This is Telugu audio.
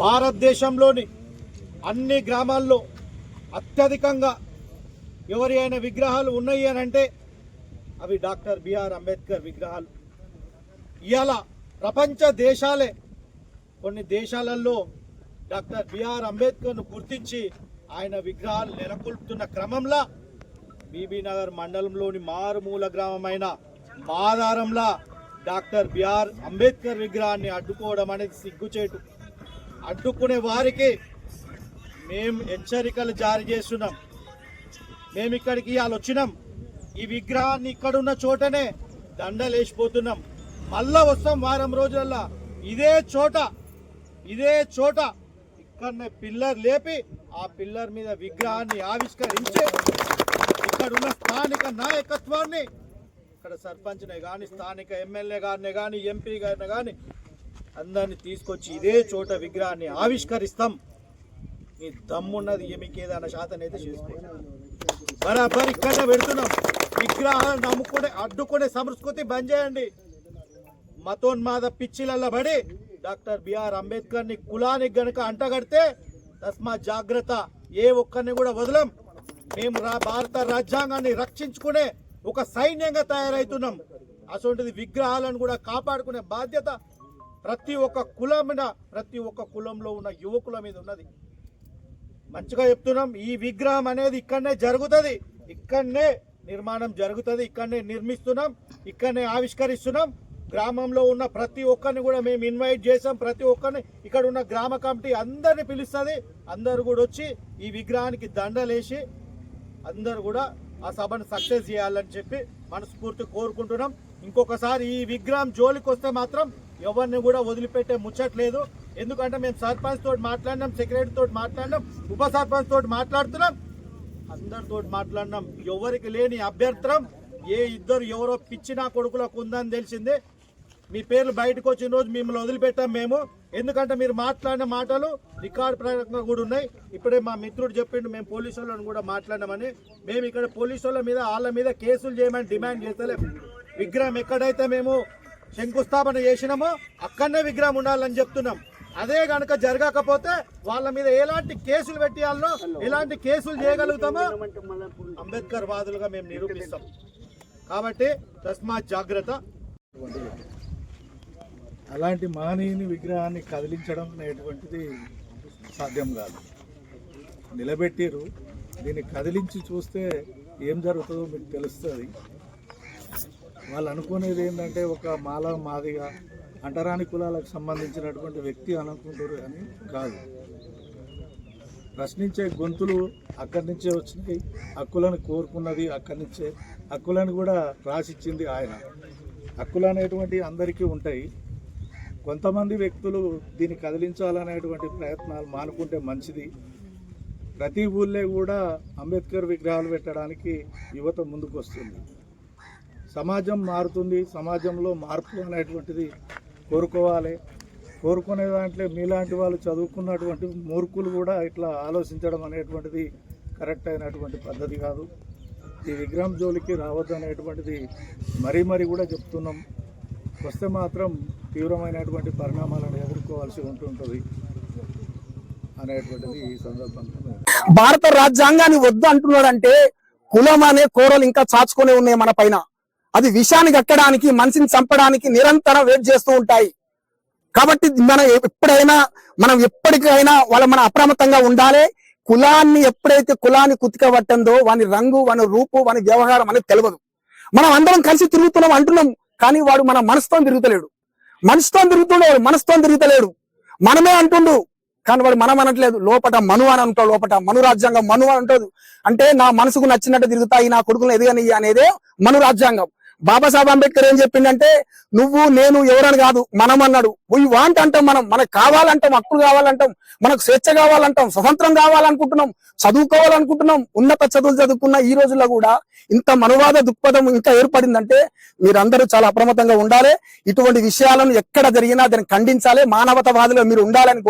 భారతదేశంలోని అన్ని గ్రామాల్లో అత్యధికంగా ఎవరి అయిన విగ్రహాలు ఉన్నాయి అని అంటే అవి డాక్టర్ బిఆర్ అంబేద్కర్ విగ్రహాలు. ఇవాళ ప్రపంచ దేశాలే కొన్ని దేశాలలో డాక్టర్ బిఆర్ అంబేద్కర్ను గుర్తించి ఆయన విగ్రహాలు నెలకొల్పుతున్న క్రమంలో బీబీనగర్ మండలంలోని మారుమూల గ్రామమైన మాదారంలో డాక్టర్ బిఆర్ అంబేద్కర్ విగ్రహాన్ని అడ్డుకోవడం అనేది సిగ్గుచేటు. అడ్డుకునే వారికి మేము హెచ్చరికలు జారీ చేస్తున్నాం. మేము ఇక్కడికి ఇవాళ వచ్చినాం, ఈ విగ్రహాన్ని ఇక్కడున్న చోటనే దండలేసిపోతున్నాం. మళ్ళా వస్తాం వారం రోజులల్లా ఇదే చోట ఇక్కడనే పిల్లర్ లేపి ఆ పిల్లర్ మీద విగ్రహాన్ని ఆవిష్కరించి ఇక్కడున్న స్థానిక నాయకత్వాన్ని, ఇక్కడ సర్పంచ్నే కానీ స్థానిక ఎమ్మెల్యే గారిని కానీ ఎంపీ గారిని కానీ అందరినీ తీసుకొచ్చి ఇదే చోట విగ్రహాన్ని ఆవిష్కరిస్తాం. మీ దమ్మున్నది మీకు ఏదైనా శాతం అయితే చేసుకోండి. బరాబర్ ఇక్కడ పెడుతున్నాం. విగ్రహాలను అడ్డుకునే సంస్కృతి బంద్ చేయండి. మతోన్మాద పిచ్చిలల్ల పడి డాక్టర్ బిఆర్ అంబేద్కర్ ని కులానికి గనక అంటగడితే తస్మా జాగ్రత్త, ఏ ఒక్కరిని కూడా వదలం. మేము భారత రాజ్యాంగాన్ని రక్షించుకునే ఒక సైన్యంగా తయారవుతున్నాం. అటువంటిది విగ్రహాలను కూడా కాపాడుకునే బాధ్యత ప్రతి ఒక్క కులంలో ఉన్న యువకుల మీద ఉన్నది. మంచిగా చెప్తున్నాం, ఈ విగ్రహం అనేది ఇక్కడనే జరుగుతుంది, ఇక్కడనే నిర్మాణం జరుగుతుంది, ఇక్కడనే నిర్మిస్తున్నాం, ఇక్కడనే ఆవిష్కరిస్తున్నాం. గ్రామంలో ఉన్న ప్రతి ఒక్కరిని కూడా మేము ఇన్వైట్ చేసాం. ప్రతి ఒక్కరిని ఇక్కడ ఉన్న గ్రామ కమిటీ అందరిని పిలుస్తుంది. అందరు కూడా వచ్చి ఈ విగ్రహానికి దండలేసి అందరు కూడా ఆ సభను సక్సెస్ చేయాలని చెప్పి మనస్ఫూర్తి కోరుకుంటున్నాం. ఇంకొకసారి ఈ విగ్రహం జోలికి వస్తే మాత్రం ఎవరిని కూడా వదిలిపెట్టే ముచ్చట్లేదు. ఎందుకంటే మేము సర్పంచ్ తోటి మాట్లాడినాం, సెక్రటరీ తోటి మాట్లాడినాం, ఉప సర్పంచ్ తోటి మాట్లాడుతున్నాం, అందరితో మాట్లాడినాం. ఎవరికి లేని అభ్యంతరం ఎవరో పిచ్చినా కొడుకులకు ఉందని తెలిసిందే. మీ పేర్లు బయటకు వచ్చిన రోజు మిమ్మల్ని వదిలిపెట్టాం మేము. ఎందుకంటే మీరు మాట్లాడిన మాటలు రికార్డు ప్రకారంగా కూడా ఉన్నాయి. ఇప్పుడే మా మిత్రుడు చెప్పిండు మేము పోలీసు వాళ్ళని కూడా మాట్లాడినామని. మేము ఇక్కడ పోలీసు వాళ్ళ మీద కేసులు చేయమని డిమాండ్ చేస్తలేం. విగ్రహం ఎక్కడైతే మేము శంకుస్థాపన చేసినామో అక్కడనే విగ్రహం ఉండాలని చెప్తున్నాం. అదే కనుక జరగకపోతే వాళ్ళ మీద ఎలాంటి కేసులు పెట్టాలో, ఎలాంటి కేసులు చేయగలుగుతామో అంబేద్కర్ వాదులుగా మేము నిరూపిస్తాం. కాబట్టి తస్మాత్ జాగ్రత్త. అలాంటి మహనీయుని విగ్రహాన్ని కదిలించడం అనేటువంటిది సాధ్యం కాదు. నిలబెట్టిరు, దీన్ని కదిలించి చూస్తే ఏం జరుగుతుందో మీకు తెలుస్తుంది. వాళ్ళు అనుకునేది ఏంటంటే ఒక మాదిగా అంటరాని కులాలకు సంబంధించినటువంటి వ్యక్తి అనుకుంటారు అని కాదు. ప్రశ్నించే గొంతులు అక్కడి నుంచే వచ్చినాయి, హక్కులను కోరుకున్నది అక్కడి నుంచే, హక్కులను కూడా రాసిచ్చింది ఆయన. హక్కులు అనేటువంటి అందరికీ ఉంటాయి. కొంతమంది వ్యక్తులు దీన్ని కదిలించాలనేటువంటి ప్రయత్నాలు మానుకుంటే మంచిది. ప్రతి ఊళ్ళో కూడా అంబేద్కర్ విగ్రహాలు పెట్టడానికి యువత ముందుకు వస్తుంది. సమాజం మారుతుంది, సమాజంలో మార్పు అనేటువంటిది కోరుకోవాలి. కోరుకునే దాంట్లో మీలాంటి వాళ్ళు చదువుకున్నటువంటి మూర్ఖులు కూడా ఇట్లా ఆలోచించడం అనేటువంటిది కరెక్ట్ అయినటువంటి పద్ధతి కాదు. ఈ విగ్రహం జోలికి రావద్దు అనేటువంటిది మరీ కూడా చెప్తున్నాం. వస్తే మాత్రం తీవ్రమైనటువంటి పరిణామాలను ఎదుర్కోవాల్సి ఉంటుంటుంది అనేటువంటిది ఈ సందర్భంగా. భారత రాజ్యాంగాన్ని వద్దు అంటున్నాడంటే కులం అనే కోరలు ఇంకా చాచుకునే ఉన్నాయి మన పైన. అది విషాన్ని కక్కడానికి, మనిషిని చంపడానికి నిరంతరం వెయిట్ చేస్తూ ఉంటాయి. కాబట్టి మనం ఎప్పటికైనా మనం అప్రమత్తంగా ఉండాలి. కులాన్ని ఎప్పుడైతే కులాన్ని కుతికబట్టందో వాని రంగు, వాని రూపు, వాని వ్యవహారం అనేది తెలియదు. మనం అందరం కలిసి తిరుగుతున్నాం అంటున్నాం, కానీ వాడు మన మనసుతో తిరుగుతలేడు. మనసుతో తిరుగుతలేడు. మనమే అంటుండు, కానీ వాడు మనం అనట్లేదు. లోపట మను అని అంటాడు, లోపట మను రాజ్యాంగం మను అని ఉంటుంది. అంటే నా మనసుకు నచ్చినట్టు తిరుగుతాయి, నా కొడుకులు ఎదగని అనేదే మను రాజ్యాంగం. బాబాసాహెబ్ అంబేద్కర్ ఏం చెప్పిండంటే నువ్వు నేను ఎవరని కాదు, మనం అన్నాడు. వీ వాంట్ అంటాం, మనకు కావాలంటాం, హక్కులు కావాలంటాం, మనకు స్వేచ్ఛ కావాలంటాం, స్వతంత్రం కావాలనుకుంటున్నాం, చదువుకోవాలనుకుంటున్నాం. ఉన్నత చదువులు చదువుకున్న ఈ రోజుల్లో కూడా ఇంత మనువాద దృక్పథం ఇంకా ఏర్పడిందంటే మీరందరూ చాలా అప్రమత్తంగా ఉండాలి. ఇటువంటి విషయాలను ఎక్కడ జరిగినా దాన్ని ఖండించాలి. మానవతావాదులు మీరు ఉండాలని